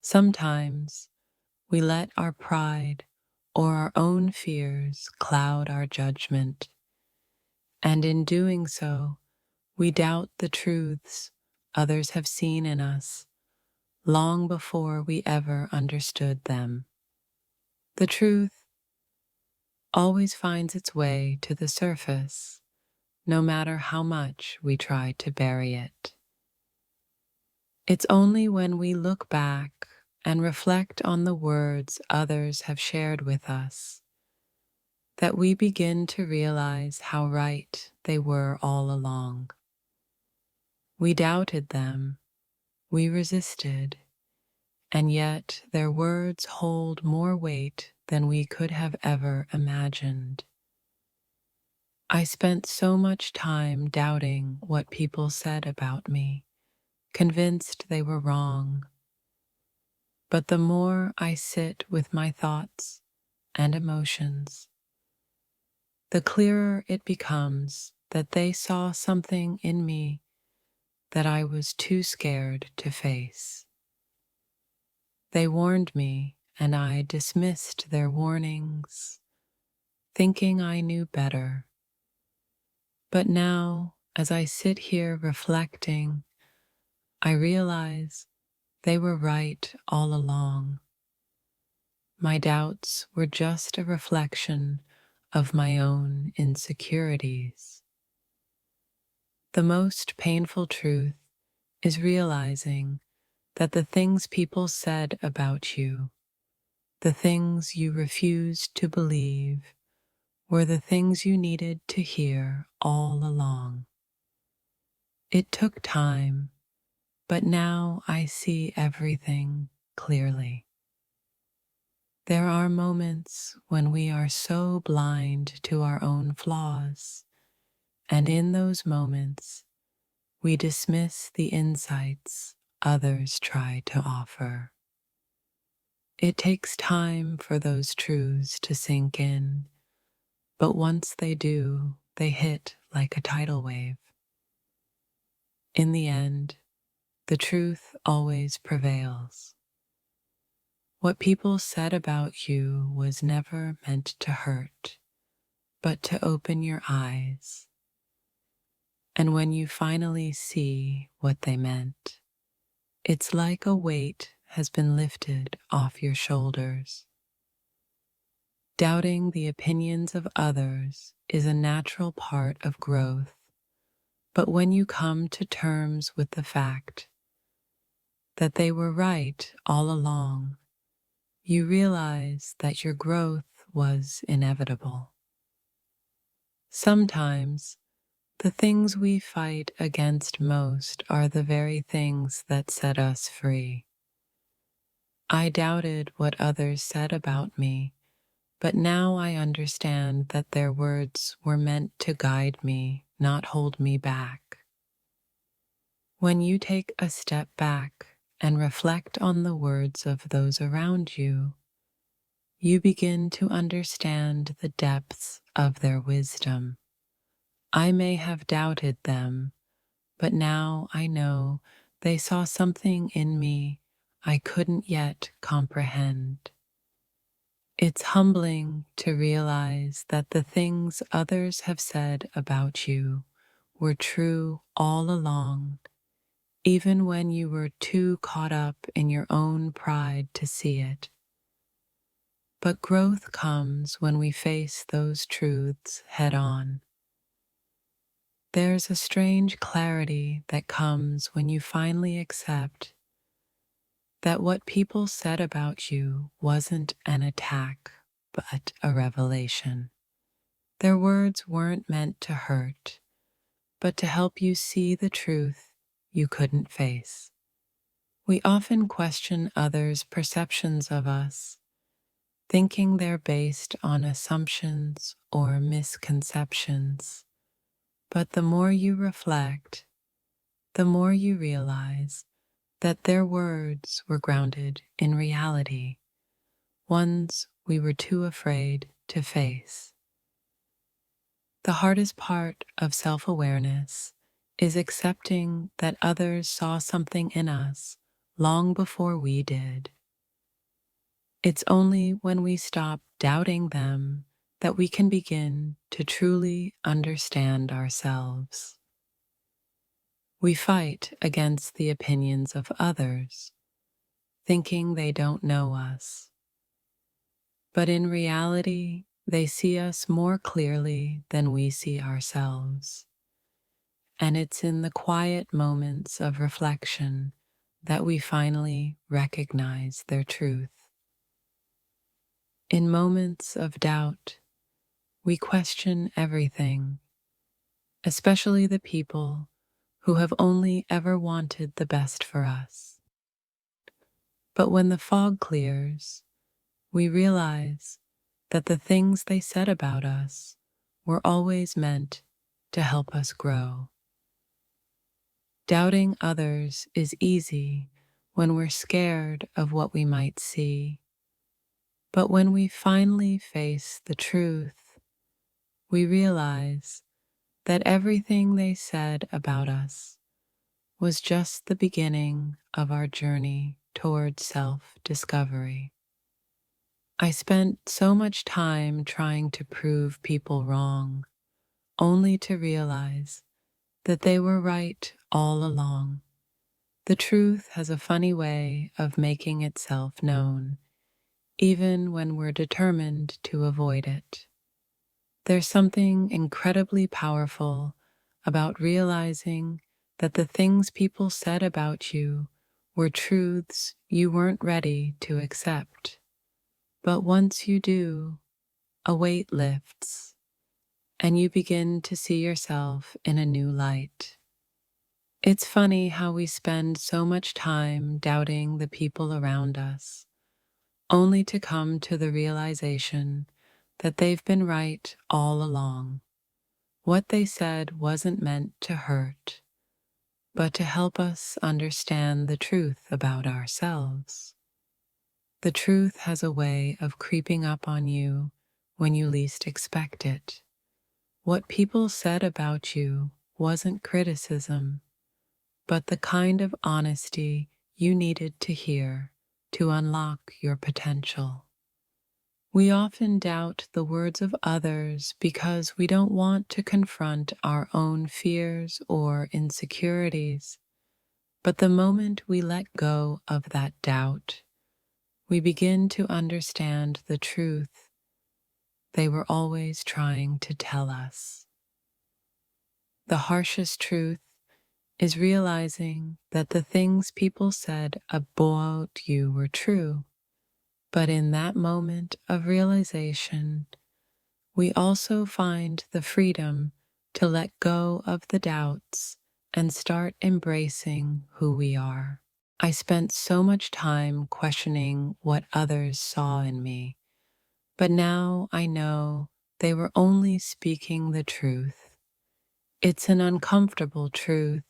Sometimes we let our pride or our own fears cloud our judgment, and in doing so, we doubt the truths others have seen in us long before we ever understood them. The truth always finds its way to the surface, no matter how much we try to bury it. It's only when we look back and reflect on the words others have shared with us that we begin to realize how right they were all along. We doubted them, we resisted, and yet their words hold more weight than we could have ever imagined. I spent so much time doubting what people said about me, convinced they were wrong. But the more I sit with my thoughts and emotions, the clearer it becomes that they saw something in me that I was too scared to face. They warned me, and I dismissed their warnings, thinking I knew better. But now, as I sit here reflecting, I realize they were right all along. My doubts were just a reflection of my own insecurities. The most painful truth is realizing that the things people said about you, the things you refused to believe, were the things you needed to hear all along. It took time, but now I see everything clearly. There are moments when we are so blind to our own flaws, and in those moments, we dismiss the insights others try to offer. It takes time for those truths to sink in, but once they do, they hit like a tidal wave. In the end, the truth always prevails. What people said about you was never meant to hurt, but to open your eyes. And when you finally see what they meant, it's like a weight has been lifted off your shoulders. Doubting the opinions of others is a natural part of growth, but when you come to terms with the fact that they were right all along, you realize that your growth was inevitable. Sometimes, the things we fight against most are the very things that set us free. I doubted what others said about me, but now I understand that their words were meant to guide me, not hold me back. When you take a step back and reflect on the words of those around you, you begin to understand the depths of their wisdom. I may have doubted them, but now I know they saw something in me I couldn't yet comprehend. It's humbling to realize that the things others have said about you were true all along, even when you were too caught up in your own pride to see it. But growth comes when we face those truths head on. There's a strange clarity that comes when you finally accept that what people said about you wasn't an attack, but a revelation. Their words weren't meant to hurt, but to help you see the truth you couldn't face. We often question others' perceptions of us, thinking they're based on assumptions or misconceptions. But the more you reflect, the more you realize that their words were grounded in reality, ones we were too afraid to face. The hardest part of self-awareness is accepting that others saw something in us long before we did. It's only when we stop doubting them that we can begin to truly understand ourselves. We fight against the opinions of others, thinking they don't know us. But in reality, they see us more clearly than we see ourselves. And it's in the quiet moments of reflection that we finally recognize their truth. In moments of doubt, we question everything, especially the people who have only ever wanted the best for us. But when the fog clears, we realize that the things they said about us were always meant to help us grow. Doubting others is easy when we're scared of what we might see. But when we finally face the truth, we realize that everything they said about us was just the beginning of our journey toward self-discovery. I spent so much time trying to prove people wrong, only to realize that they were right all along. The truth has a funny way of making itself known, even when we're determined to avoid it. There's something incredibly powerful about realizing that the things people said about you were truths you weren't ready to accept. But once you do, a weight lifts, and you begin to see yourself in a new light. It's funny how we spend so much time doubting the people around us, only to come to the realization that they've been right all along. What they said wasn't meant to hurt, but to help us understand the truth about ourselves. The truth has a way of creeping up on you when you least expect it. What people said about you wasn't criticism, but the kind of honesty you needed to hear to unlock your potential. We often doubt the words of others because we don't want to confront our own fears or insecurities. But the moment we let go of that doubt, we begin to understand the truth they were always trying to tell us. The harshest truth is realizing that the things people said about you were true. But in that moment of realization, we also find the freedom to let go of the doubts and start embracing who we are. I spent so much time questioning what others saw in me, but now I know they were only speaking the truth. It's an uncomfortable truth,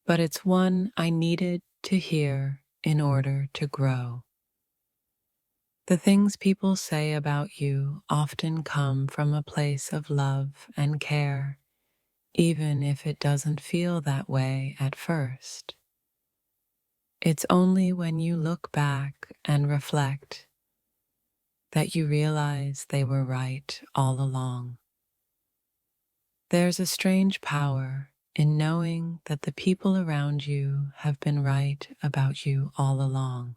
but it's one I needed to hear in order to grow. The things people say about you often come from a place of love and care, even if it doesn't feel that way at first. It's only when you look back and reflect that you realize they were right all along. There's a strange power in knowing that the people around you have been right about you all along.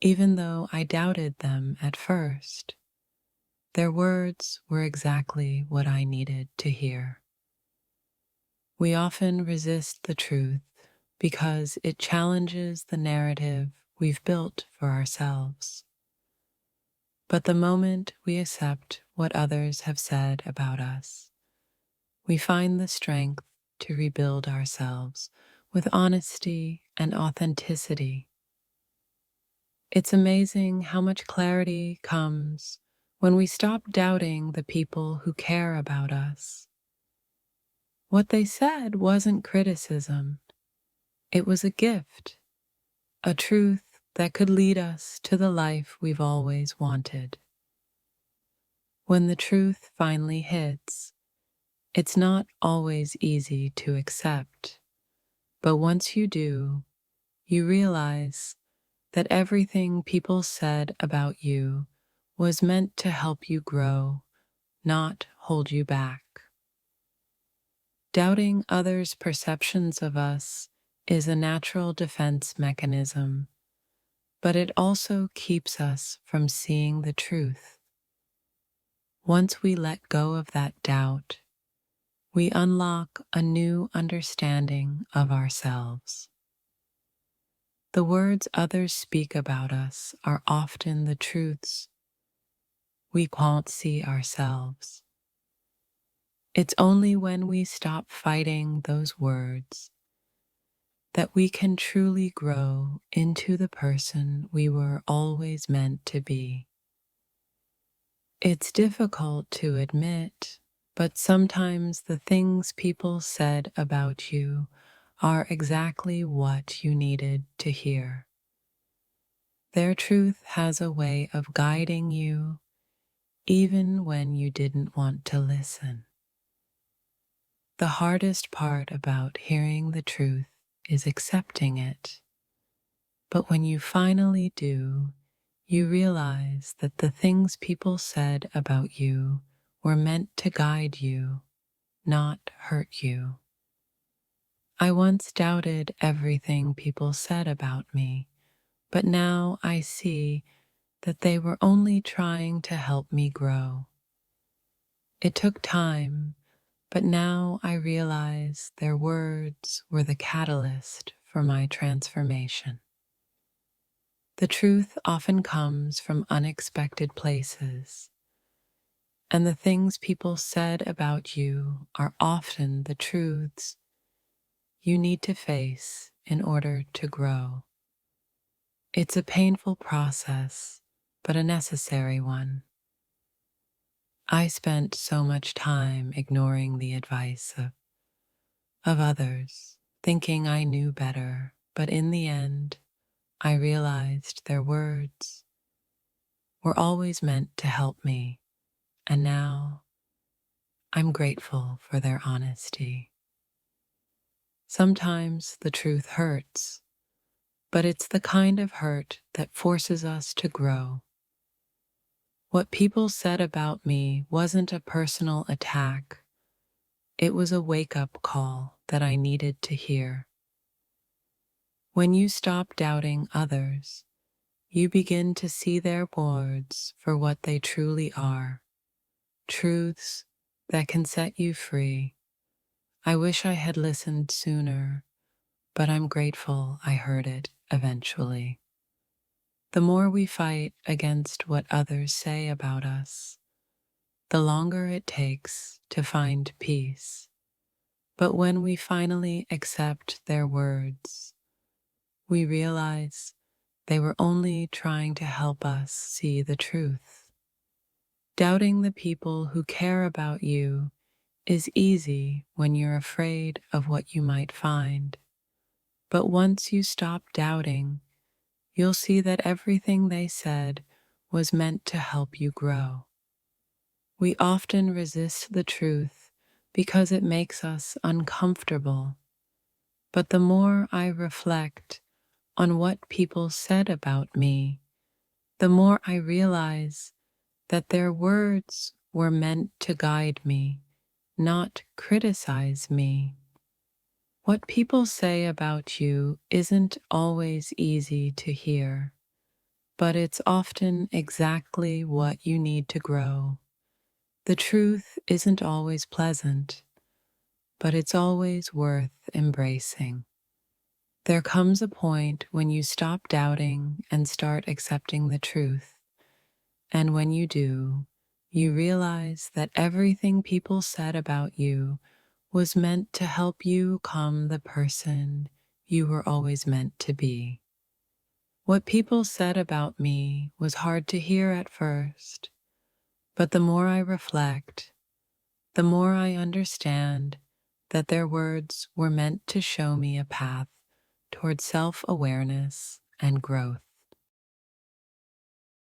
Even though I doubted them at first, their words were exactly what I needed to hear. We often resist the truth because it challenges the narrative we've built for ourselves. But the moment we accept what others have said about us, we find the strength to rebuild ourselves with honesty and authenticity. It's amazing how much clarity comes when we stop doubting the people who care about us. What they said wasn't criticism, it was a gift, a truth that could lead us to the life we've always wanted. When the truth finally hits, it's not always easy to accept, but once you do, you realize that everything people said about you was meant to help you grow, not hold you back. Doubting others' perceptions of us is a natural defense mechanism, but it also keeps us from seeing the truth. Once we let go of that doubt, we unlock a new understanding of ourselves. The words others speak about us are often the truths we can't see ourselves. It's only when we stop fighting those words that we can truly grow into the person we were always meant to be. It's difficult to admit, but sometimes the things people said about you are exactly what you needed to hear. Their truth has a way of guiding you even when you didn't want to listen. The hardest part about hearing the truth is accepting it. But when you finally do, you realize that the things people said about you were meant to guide you, not hurt you. I once doubted everything people said about me, but now I see that they were only trying to help me grow. It took time, but now I realize their words were the catalyst for my transformation. The truth often comes from unexpected places, and the things people said about you are often the truths you need to face in order to grow. It's a painful process, but a necessary one. I spent so much time ignoring the advice of others, thinking I knew better, but in the end, I realized their words were always meant to help me, and now I'm grateful for their honesty. Sometimes the truth hurts, but it's the kind of hurt that forces us to grow. What people said about me wasn't a personal attack. It was a wake-up call that I needed to hear. When you stop doubting others, you begin to see their words for what they truly are, truths that can set you free. I wish I had listened sooner, but I'm grateful I heard it eventually. The more we fight against what others say about us, the longer it takes to find peace. But when we finally accept their words, we realize they were only trying to help us see the truth. Doubting the people who care about you is easy when you're afraid of what you might find. But once you stop doubting, you'll see that everything they said was meant to help you grow. We often resist the truth because it makes us uncomfortable. But the more I reflect on what people said about me, the more I realize that their words were meant to guide me, not criticize me. What people say about you isn't always easy to hear, but it's often exactly what you need to grow. The truth isn't always pleasant, but it's always worth embracing. There comes a point when you stop doubting and start accepting the truth. And when you do, you realize that everything people said about you was meant to help you become the person you were always meant to be. What people said about me was hard to hear at first, but the more I reflect, the more I understand that their words were meant to show me a path toward self-awareness and growth.